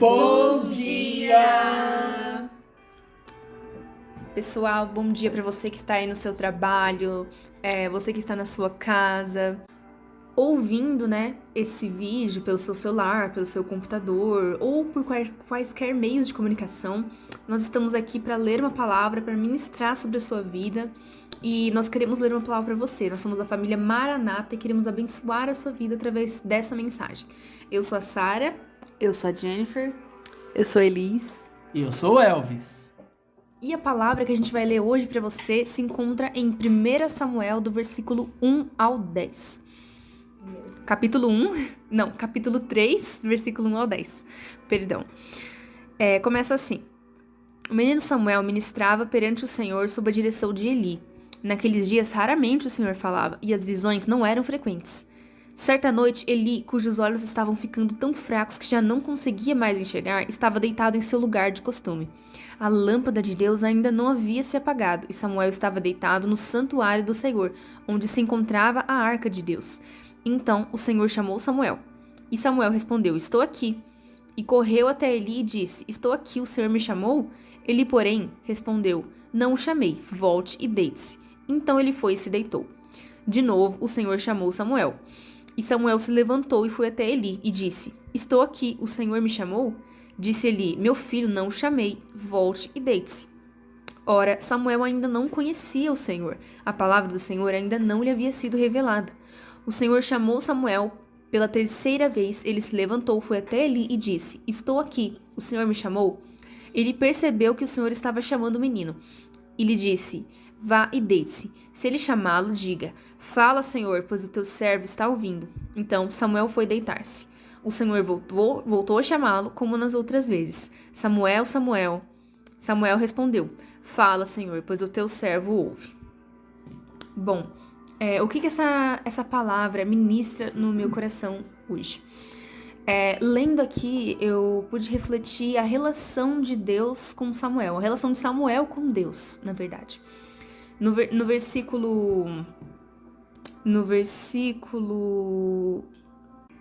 Bom dia! Pessoal, bom dia para você que está aí no seu trabalho, você que está na sua casa, ouvindo, esse vídeo pelo seu celular, pelo seu computador ou por quaisquer meios de comunicação. Nós estamos aqui para ler uma palavra, para ministrar sobre a sua vida e nós queremos ler uma palavra para você. Nós somos a família Maranata e queremos abençoar a sua vida através dessa mensagem. Eu sou a Sara. Eu sou a Jennifer. Eu sou a Elis. E eu sou o Elvis. E a palavra que a gente vai ler hoje para você se encontra em 1 Samuel, do versículo 1 ao 10. Capítulo 3, versículo 1 ao 10. Perdão. Começa assim. O menino Samuel ministrava perante o Senhor sob a direção de Eli. Naqueles dias, raramente o Senhor falava, e as visões não eram frequentes. Certa noite, Eli, cujos olhos estavam ficando tão fracos que já não conseguia mais enxergar, estava deitado em seu lugar de costume. A lâmpada de Deus ainda não havia se apagado, e Samuel estava deitado no santuário do Senhor, onde se encontrava a arca de Deus. Então o Senhor chamou Samuel. E Samuel respondeu, estou aqui. E correu até Eli e disse, estou aqui, o Senhor me chamou? Eli, porém, respondeu, não o chamei, volte e deite-se. Então ele foi e se deitou. De novo o Senhor chamou Samuel. E Samuel se levantou e foi até Eli e disse, estou aqui, o Senhor me chamou? Disse Eli, meu filho, não o chamei, volte e deite-se. Ora, Samuel ainda não conhecia o Senhor, a palavra do Senhor ainda não lhe havia sido revelada. O Senhor chamou Samuel pela terceira vez, ele se levantou, foi até Eli e disse, estou aqui, o Senhor me chamou? Ele percebeu que o Senhor estava chamando o menino e lhe disse, vá e deite-se. Se ele chamá-lo, diga, fala, Senhor, pois o teu servo está ouvindo. Então Samuel foi deitar-se. O Senhor voltou a chamá-lo, como nas outras vezes. Samuel, Samuel. Samuel respondeu, fala, Senhor, pois o teu servo ouve. Bom, o que essa palavra ministra no meu coração hoje? Lendo aqui, eu pude refletir a relação de Deus com Samuel, a relação de Samuel com Deus, na verdade. No versículo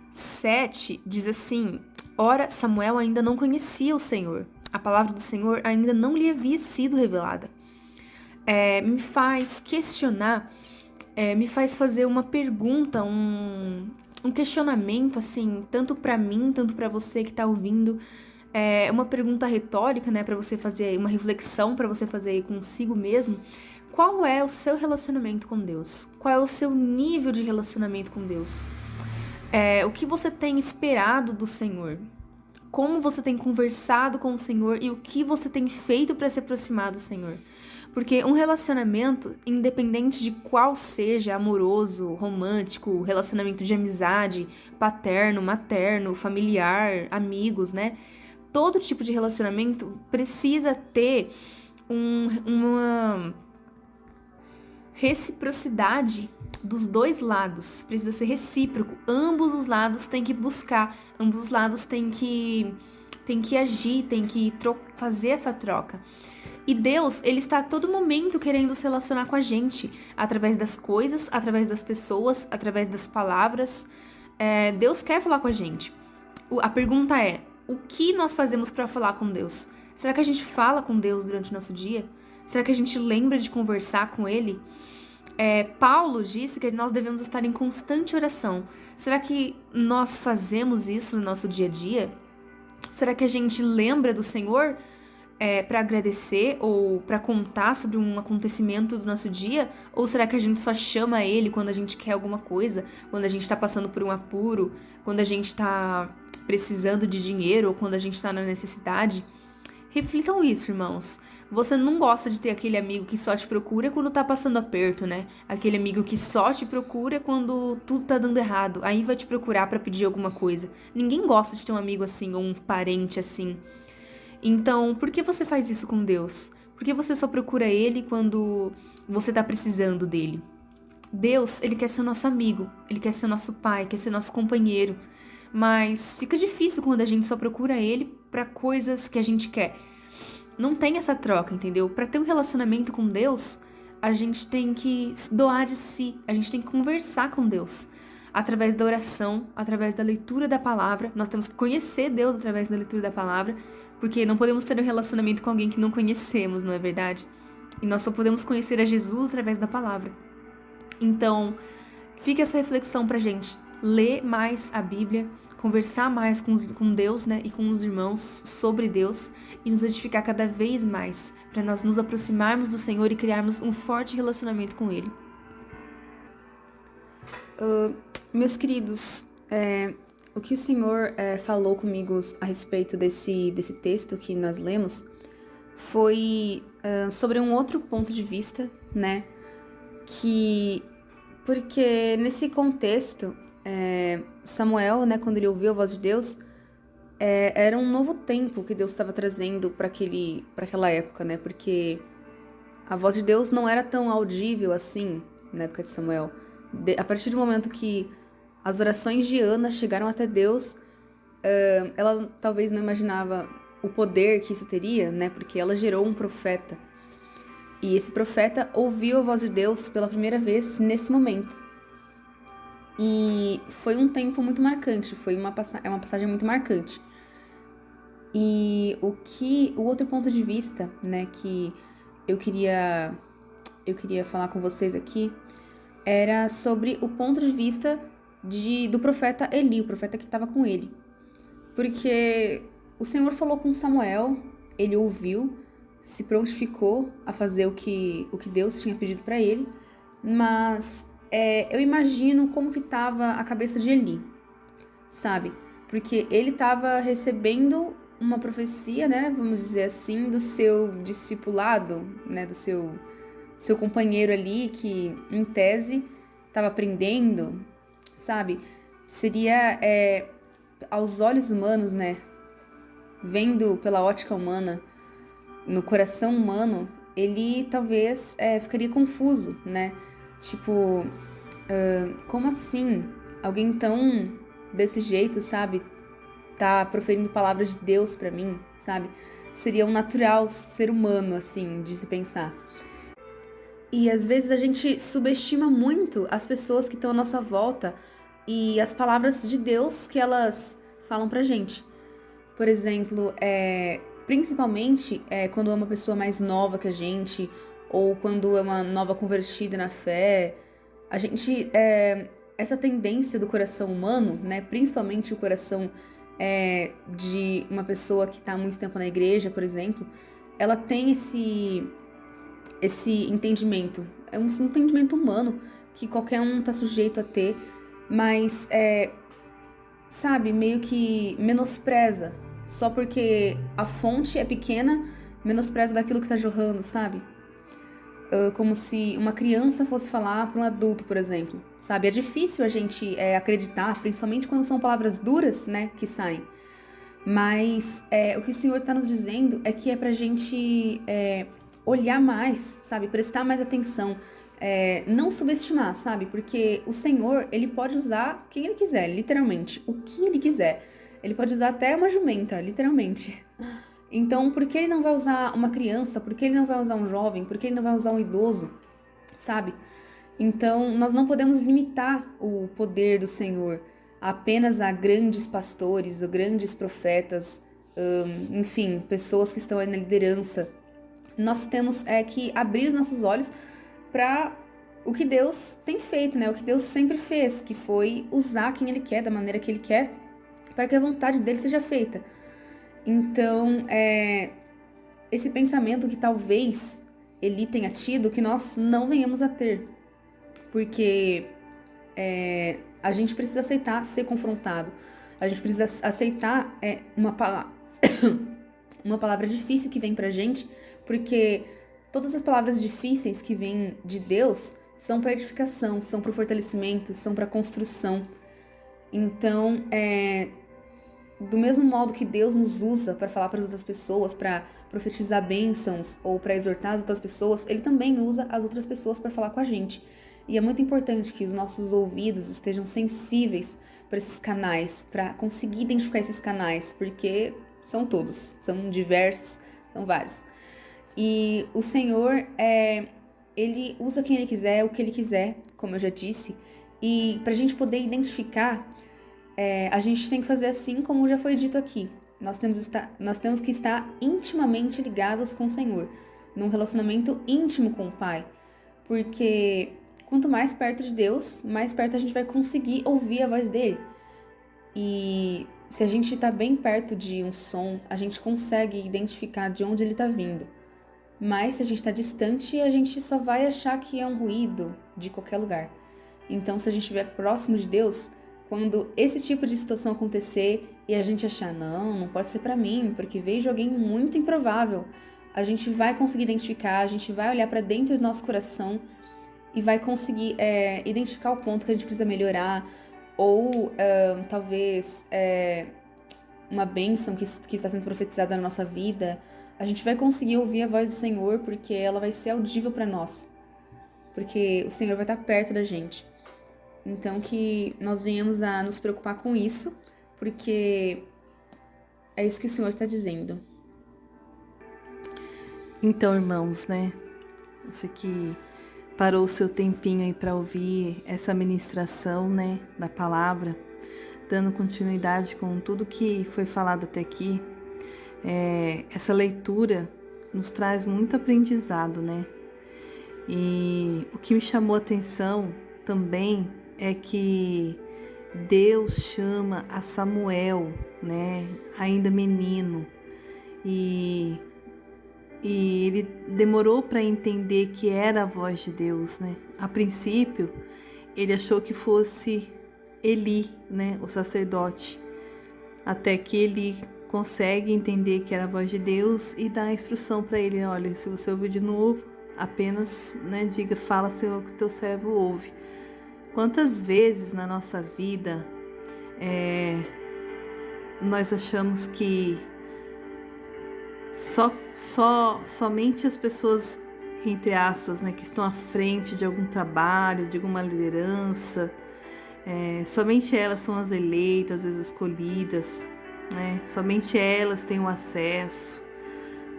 7 diz assim, ora, Samuel ainda não conhecia o Senhor, a palavra do Senhor ainda não lhe havia sido revelada. Me faz questionar, me faz fazer uma pergunta, um questionamento, assim, tanto para mim, tanto para você que está ouvindo. É uma pergunta retórica, para você fazer uma reflexão, para você fazer consigo mesmo. Qual é o seu relacionamento com Deus? Qual é o seu nível de relacionamento com Deus? O que você tem esperado do Senhor? Como você tem conversado com o Senhor e o que você tem feito para se aproximar do Senhor? Porque um relacionamento, independente de qual seja, amoroso, romântico, relacionamento de amizade, paterno, materno, familiar, amigos, todo tipo de relacionamento precisa ter uma reciprocidade dos dois lados, precisa ser recíproco. Ambos os lados têm que buscar, ambos os lados têm que agir, têm que fazer essa troca. E Deus, ele está a todo momento querendo se relacionar com a gente, através das coisas, através das pessoas, através das palavras. Deus quer falar com a gente. A pergunta é, o que nós fazemos para falar com Deus? Será que a gente fala com Deus durante o nosso dia? Será que a gente lembra de conversar com Ele? Paulo disse que nós devemos estar em constante oração. Será que nós fazemos isso no nosso dia a dia? Será que a gente lembra do Senhor para agradecer ou para contar sobre um acontecimento do nosso dia? Ou será que a gente só chama Ele quando a gente quer alguma coisa? Quando a gente está passando por um apuro? Quando a gente está precisando de dinheiro ou quando a gente está na necessidade? Reflitam isso, irmãos. Você não gosta de ter aquele amigo que só te procura quando tá passando aperto, Aquele amigo que só te procura quando tudo tá dando errado. Aí vai te procurar pra pedir alguma coisa. Ninguém gosta de ter um amigo assim ou um parente assim. Então, por que você faz isso com Deus? Por que você só procura Ele quando você tá precisando dele? Deus, Ele quer ser nosso amigo. Ele quer ser nosso pai, quer ser nosso companheiro. Mas fica difícil quando a gente só procura Ele para coisas que a gente quer. Não tem essa troca, entendeu? Para ter um relacionamento com Deus, a gente tem que doar de si, a gente tem que conversar com Deus. através da oração, através da leitura da palavra. Nós temos que conhecer Deus através da leitura da palavra, porque não podemos ter um relacionamento com alguém que não conhecemos, não é verdade? E nós só podemos conhecer a Jesus através da palavra. Então, fica essa reflexão pra gente. Ler mais a Bíblia, conversar mais com Deus, né, e com os irmãos sobre Deus e nos edificar cada vez mais, para nós nos aproximarmos do Senhor e criarmos um forte relacionamento com Ele. Meus queridos, o que o Senhor falou comigo a respeito desse texto que nós lemos foi sobre um outro ponto de vista, né? Porque nesse contexto, Samuel, né, quando ele ouviu a voz de Deus, era um novo tempo que Deus estava trazendo para aquela época, né? Porque a voz de Deus não era tão audível assim na época de Samuel. A partir do momento que as orações de Ana chegaram até Deus, ela talvez não imaginava o poder que isso teria, né? Porque ela gerou um profeta. E esse profeta ouviu a voz de Deus pela primeira vez nesse momento. E foi um tempo muito marcante, é uma passagem muito marcante. E o outro ponto de vista, né, que eu queria falar com vocês aqui, era sobre o ponto de vista do profeta Eli, o profeta que estava com ele. Porque o Senhor falou com Samuel, ele ouviu, se prontificou a fazer o que Deus tinha pedido para ele, mas eu imagino como que estava a cabeça de Eli, sabe? Porque ele estava recebendo uma profecia, né, vamos dizer assim, do seu discipulado, né, do seu companheiro ali, que em tese estava aprendendo, sabe? Seria aos olhos humanos, né, vendo pela ótica humana, no coração humano, ele talvez ficaria confuso, né? Tipo, como assim? Alguém tão desse jeito, sabe? Tá proferindo palavras de Deus pra mim, sabe? Seria um natural ser humano, assim, de se pensar. E às vezes a gente subestima muito as pessoas que estão à nossa volta e as palavras de Deus que elas falam pra gente. Por exemplo, principalmente quando é uma pessoa mais nova que a gente, ou quando é uma nova convertida na fé, a gente, essa tendência do coração humano, né, principalmente o coração de uma pessoa que está há muito tempo na igreja, por exemplo, ela tem esse entendimento, é um entendimento humano que qualquer um está sujeito a ter, mas, sabe, meio que menospreza, só porque a fonte é pequena, menospreza daquilo que está jorrando, sabe? Como se uma criança fosse falar para um adulto, por exemplo, sabe? É difícil a gente acreditar, principalmente quando são palavras duras, né, que saem. Mas o que o Senhor está nos dizendo é que é pra gente olhar mais, sabe? Prestar mais atenção, não subestimar, sabe? Porque o Senhor, ele pode usar quem ele quiser, literalmente, o que ele quiser. Ele pode usar até uma jumenta, literalmente. Então, por que ele não vai usar uma criança? Por que ele não vai usar um jovem? Por que ele não vai usar um idoso? Sabe? Então, nós não podemos limitar o poder do Senhor apenas a grandes pastores, a grandes profetas, enfim, pessoas que estão aí na liderança. Nós temos que abrir os nossos olhos para o que Deus tem feito, né? O que Deus sempre fez, que foi usar quem Ele quer, da maneira que Ele quer, para que a vontade dele seja feita. Então, esse pensamento que talvez Eli tenha tido, que nós não venhamos a ter. Porque a gente precisa aceitar ser confrontado. A gente precisa aceitar uma palavra difícil que vem pra gente, porque todas as palavras difíceis que vêm de Deus são para edificação, são para fortalecimento, são para construção. Então, do mesmo modo que Deus nos usa para falar para as outras pessoas, para profetizar bênçãos ou para exortar as outras pessoas, Ele também usa as outras pessoas para falar com a gente. E é muito importante que os nossos ouvidos estejam sensíveis para esses canais, para conseguir identificar esses canais, porque são todos, são diversos, são vários. E o Senhor, Ele usa quem Ele quiser, o que Ele quiser, como eu já disse, E para a gente poder identificar, a gente tem que fazer assim como já foi dito aqui. Nós temos que estar intimamente ligados com o Senhor, num relacionamento íntimo com o Pai. Porque quanto mais perto de Deus, mais perto a gente vai conseguir ouvir a voz dele. E se a gente está bem perto de um som, a gente consegue identificar de onde ele está vindo. Mas se a gente está distante, a gente só vai achar que é um ruído de qualquer lugar. Então, se a gente estiver próximo de Deus, quando esse tipo de situação acontecer e a gente achar, não pode ser para mim, porque veio de alguém muito improvável, a gente vai conseguir identificar, a gente vai olhar para dentro do nosso coração e vai conseguir identificar o ponto que a gente precisa melhorar, ou talvez uma bênção que está sendo profetizada na nossa vida. A gente vai conseguir ouvir a voz do Senhor porque ela vai ser audível para nós, porque o Senhor vai estar perto da gente. Então que nós venhamos a nos preocupar com isso, porque é isso que o Senhor está dizendo. Então, irmãos, né? Você que parou o seu tempinho aí para ouvir essa ministração, né, da palavra, dando continuidade com tudo que foi falado até aqui, essa leitura nos traz muito aprendizado, né? E o que me chamou a atenção também é que Deus chama a Samuel, né, ainda menino, e ele demorou para entender que era a voz de Deus, né? A princípio, ele achou que fosse Eli, né, o sacerdote, até que ele consegue entender que era a voz de Deus e dá a instrução para ele: olha, se você ouvir de novo, apenas, né, diga, fala, Senhor, que o teu servo ouve. Quantas vezes na nossa vida nós achamos que somente as pessoas, entre aspas, né, que estão à frente de algum trabalho, de alguma liderança, somente elas são as eleitas, as escolhidas, né? Somente elas têm o acesso.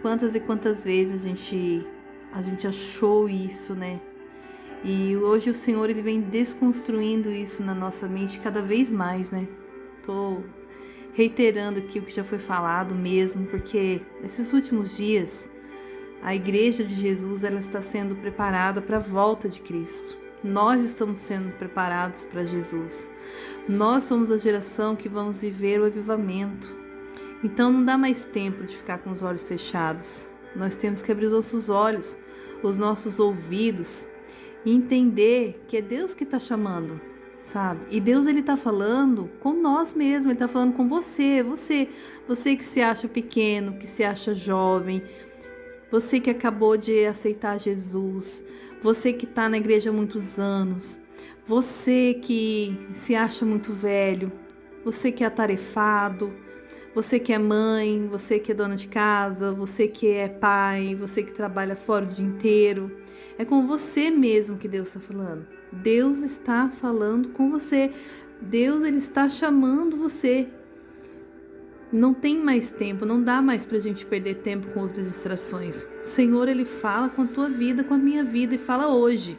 Quantas e quantas vezes a gente achou isso, né? E hoje o Senhor, ele vem desconstruindo isso na nossa mente cada vez mais, né? Tô reiterando aqui o que já foi falado mesmo, porque esses últimos dias a Igreja de Jesus, ela está sendo preparada para a volta de Cristo. Nós estamos sendo preparados para Jesus. Nós somos a geração que vamos viver o avivamento. Então não dá mais tempo de ficar com os olhos fechados. Nós temos que abrir os nossos olhos, os nossos ouvidos e entender que é Deus que está chamando, sabe? E Deus, ele está falando com nós mesmos, ele está falando com você que se acha pequeno, que se acha jovem, você que acabou de aceitar Jesus, você que está na igreja há muitos anos, você que se acha muito velho, você que é atarefado, você que é mãe, você que é dona de casa, você que é pai, você que trabalha fora o dia inteiro. É com você mesmo que Deus está falando. Deus está falando com você. Deus, ele está chamando você. Não tem mais tempo, não dá mais pra gente perder tempo com outras distrações. O Senhor, ele fala com a tua vida, com a minha vida, e fala hoje.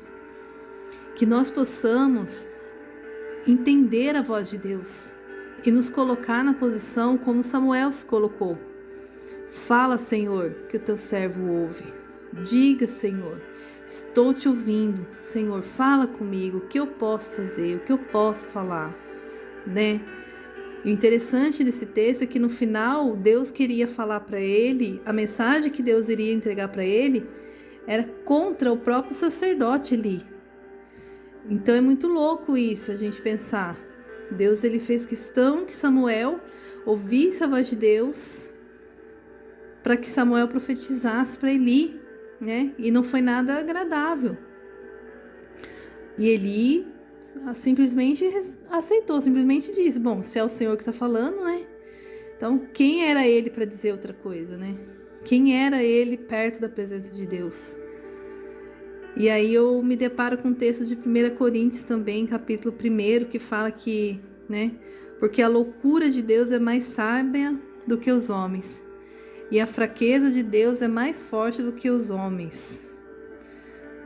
Que nós possamos entender a voz de Deus e nos colocar na posição como Samuel se colocou. Fala, Senhor, que o teu servo ouve. Diga, Senhor, estou te ouvindo. Senhor, fala comigo, o que eu posso fazer, o que eu posso falar, né? O interessante desse texto é que no final Deus queria falar para ele, a mensagem que Deus iria entregar para ele era contra o próprio sacerdote ali. Então é muito louco isso, a gente pensar. Deus, ele fez questão que Samuel ouvisse a voz de Deus para que Samuel profetizasse para Eli, né? E não foi nada agradável. E Eli simplesmente aceitou, simplesmente disse: bom, se é o Senhor que está falando, né? Então, quem era ele para dizer outra coisa, né? Quem era ele perto da presença de Deus? E aí eu me deparo com o texto de 1 Coríntios também, capítulo 1, que fala que, né? Porque a loucura de Deus é mais sábia do que os homens, e a fraqueza de Deus é mais forte do que os homens.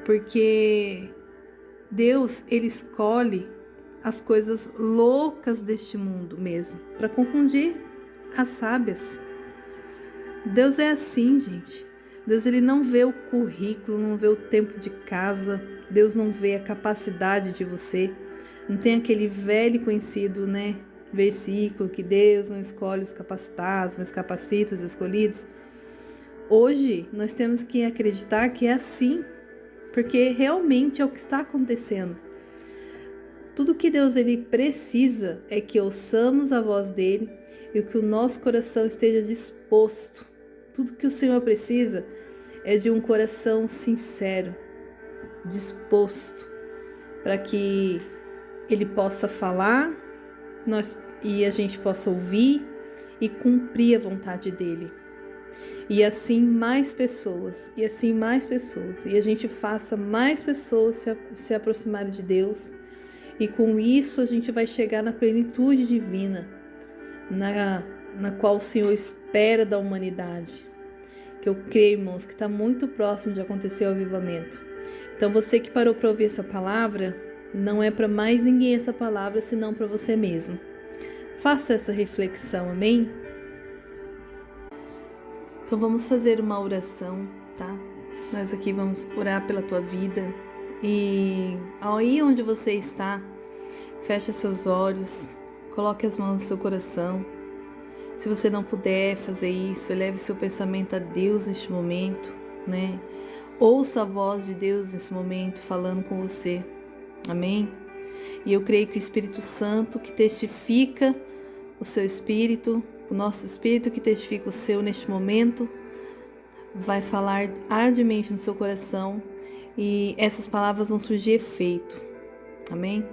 Porque Deus, ele escolhe as coisas loucas deste mundo mesmo, para confundir as sábias. Deus é assim, gente. Deus, ele não vê o currículo, não vê o tempo de casa. Deus não vê a capacidade de você. Não tem aquele velho conhecido, versículo que Deus não escolhe os capacitados, mas capacita os escolhidos. Hoje, nós temos que acreditar que é assim, porque realmente é o que está acontecendo. Tudo que Deus ele precisa é que ouçamos a voz dele e que o nosso coração esteja disposto. Tudo que o Senhor precisa é de um coração sincero, disposto, para que ele possa falar e a gente possa ouvir e cumprir a vontade dele. E assim mais pessoas, e a gente faça mais pessoas se aproximarem de Deus. E com isso a gente vai chegar na plenitude divina, na qual o Senhor espera da humanidade. Que eu creio, irmãos, que está muito próximo de acontecer o avivamento. Então você que parou para ouvir essa palavra, não é para mais ninguém essa palavra, senão para você mesmo. Faça essa reflexão, amém? Então vamos fazer uma oração, tá? Nós aqui vamos orar pela tua vida. E aí onde você está, feche seus olhos, coloque as mãos no seu coração. Se você não puder fazer isso, eleve seu pensamento a Deus neste momento, Ouça a voz de Deus nesse momento falando com você, amém? E eu creio que o Espírito Santo que testifica o seu espírito, o nosso espírito que testifica o seu neste momento, vai falar arduamente no seu coração e essas palavras vão surgir efeito, amém?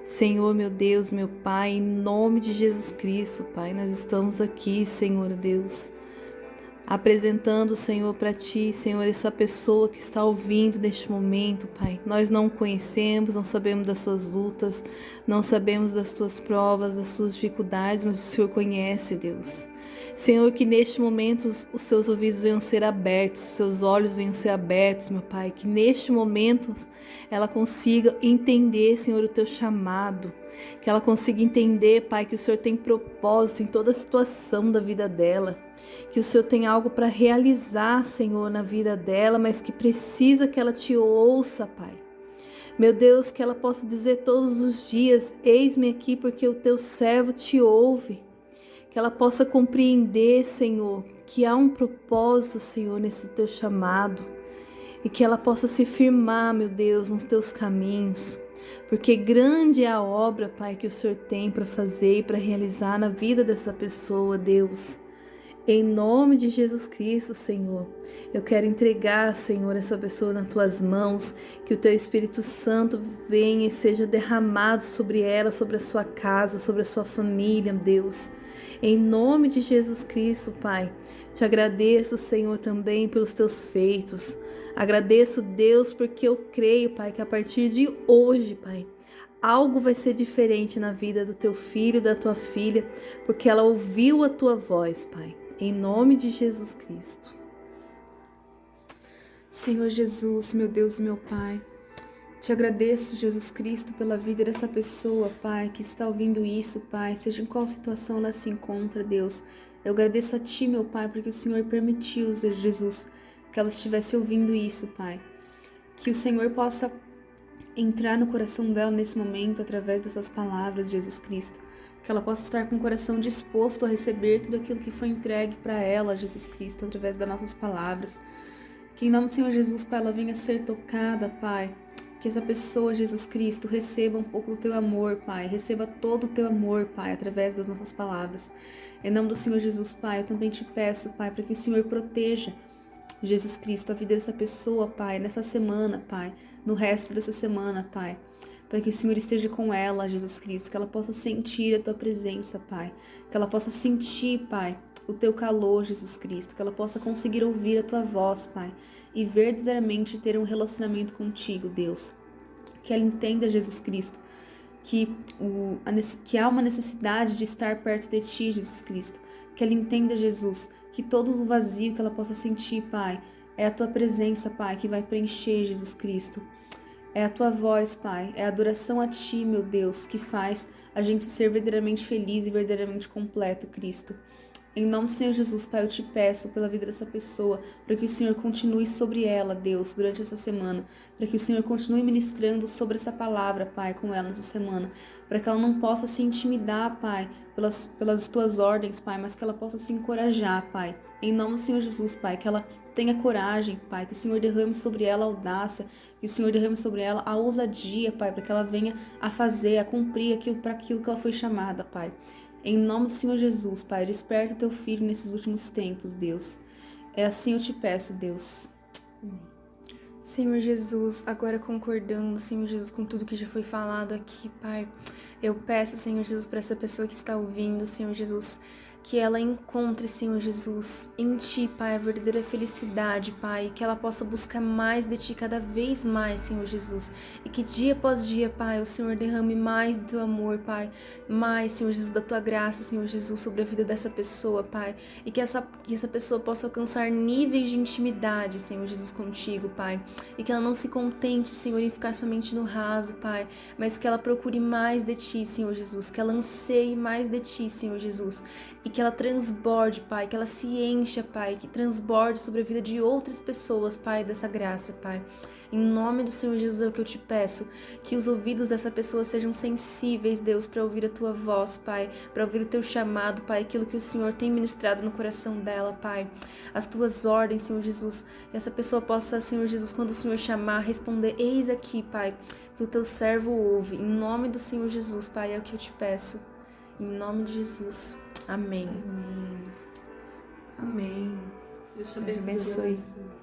Senhor, meu Deus, meu Pai, em nome de Jesus Cristo, Pai, nós estamos aqui, Senhor Deus, apresentando, Senhor, para Ti, Senhor, essa pessoa que está ouvindo neste momento, Pai. Nós não conhecemos, não sabemos das suas lutas, não sabemos das tuas provas, das suas dificuldades, mas o Senhor conhece, Deus. Senhor, que neste momento os seus ouvidos venham ser abertos, os seus olhos venham ser abertos, meu Pai. Que neste momento ela consiga entender, Senhor, o teu chamado. Que ela consiga entender, Pai, que o Senhor tem propósito em toda a situação da vida dela. Que o Senhor tem algo para realizar, Senhor, na vida dela, mas que precisa que ela te ouça, Pai. Meu Deus, que ela possa dizer todos os dias: eis-me aqui porque o teu servo te ouve. Que ela possa compreender, Senhor, que há um propósito, Senhor, nesse teu chamado. E que ela possa se firmar, meu Deus, nos teus caminhos. Porque grande é a obra, Pai, que o Senhor tem para fazer e para realizar na vida dessa pessoa, Deus. Em nome de Jesus Cristo, Senhor, eu quero entregar, Senhor, essa pessoa nas tuas mãos, que o teu Espírito Santo venha e seja derramado sobre ela, sobre a sua casa, sobre a sua família, Deus. Em nome de Jesus Cristo, Pai, te agradeço, Senhor, também pelos teus feitos. Agradeço, Deus, porque eu creio, Pai, que a partir de hoje, Pai, algo vai ser diferente na vida do teu filho, da tua filha, porque ela ouviu a tua voz, Pai. Em nome de Jesus Cristo. Senhor Jesus, meu Deus e meu Pai, te agradeço, Jesus Cristo, pela vida dessa pessoa, Pai, que está ouvindo isso, Pai, seja em qual situação ela se encontra, Deus. Eu agradeço a Ti, meu Pai, porque o Senhor permitiu, Jesus, que ela estivesse ouvindo isso, Pai. Que o Senhor possa entrar no coração dela nesse momento, através dessas palavras, Jesus Cristo. Que ela possa estar com o coração disposto a receber tudo aquilo que foi entregue para ela, Jesus Cristo, através das nossas palavras. Que em nome do Senhor Jesus, Pai, ela venha a ser tocada, Pai. Que essa pessoa, Jesus Cristo, receba um pouco do teu amor, Pai. Receba todo o teu amor, Pai, através das nossas palavras. Em nome do Senhor Jesus, Pai, eu também te peço, Pai, para que o Senhor proteja, Jesus Cristo, a vida dessa pessoa, Pai, nessa semana, Pai, no resto dessa semana, Pai. Para que o Senhor esteja com ela, Jesus Cristo, que ela possa sentir a tua presença, Pai. Que ela possa sentir, Pai, o teu calor, Jesus Cristo. Que ela possa conseguir ouvir a tua voz, Pai. E verdadeiramente ter um relacionamento contigo, Deus. Que ela entenda, Jesus Cristo, que há uma necessidade de estar perto de ti, Jesus Cristo. Que ela entenda, Jesus, que todo o vazio que ela possa sentir, Pai, é a tua presença, Pai, que vai preencher, Jesus Cristo. É a tua voz, Pai, é a adoração a ti, meu Deus, que faz a gente ser verdadeiramente feliz e verdadeiramente completo, Cristo. Em nome do Senhor Jesus, Pai, eu te peço pela vida dessa pessoa, para que o Senhor continue sobre ela, Deus, durante essa semana, para que o Senhor continue ministrando sobre essa palavra, Pai, com ela nessa semana, para que ela não possa se intimidar, Pai, pelas tuas ordens, Pai, mas que ela possa se encorajar, Pai. Em nome do Senhor Jesus, Pai, que ela tenha coragem, Pai, que o Senhor derrame sobre ela a audácia, que o Senhor derrame sobre ela a ousadia, Pai, para que ela venha a fazer, a cumprir para aquilo que ela foi chamada, Pai. Em nome do Senhor Jesus, Pai, desperta teu filho nesses últimos tempos, Deus. É assim eu te peço, Deus. Senhor Jesus, agora concordando, Senhor Jesus, com tudo que já foi falado aqui, Pai, eu peço, Senhor Jesus, para essa pessoa que está ouvindo, Senhor Jesus, que ela encontre, Senhor Jesus, em Ti, Pai, a verdadeira felicidade, Pai, e que ela possa buscar mais de Ti cada vez mais, Senhor Jesus, e que dia após dia, Pai, o Senhor derrame mais do Teu amor, Pai, mais, Senhor Jesus, da Tua graça, Senhor Jesus, sobre a vida dessa pessoa, Pai, e que essa pessoa possa alcançar níveis de intimidade, Senhor Jesus, contigo, Pai, e que ela não se contente, Senhor, em ficar somente no raso, Pai, mas que ela procure mais de Ti, Senhor Jesus, que ela anseie mais de Ti, Senhor Jesus, e que ela transborde, Pai, que ela se encha, Pai, que transborde sobre a vida de outras pessoas, Pai, dessa graça, Pai. Em nome do Senhor Jesus é o que eu te peço, que os ouvidos dessa pessoa sejam sensíveis, Deus, para ouvir a Tua voz, Pai, para ouvir o Teu chamado, Pai, aquilo que o Senhor tem ministrado no coração dela, Pai, as Tuas ordens, Senhor Jesus, que essa pessoa possa, Senhor Jesus, quando o Senhor chamar, responder, eis aqui, Pai, que o Teu servo ouve. Em nome do Senhor Jesus, Pai, é o que eu te peço. Em nome de Jesus. Amém. Amém. Deus te Deus te abençoe. abençoe.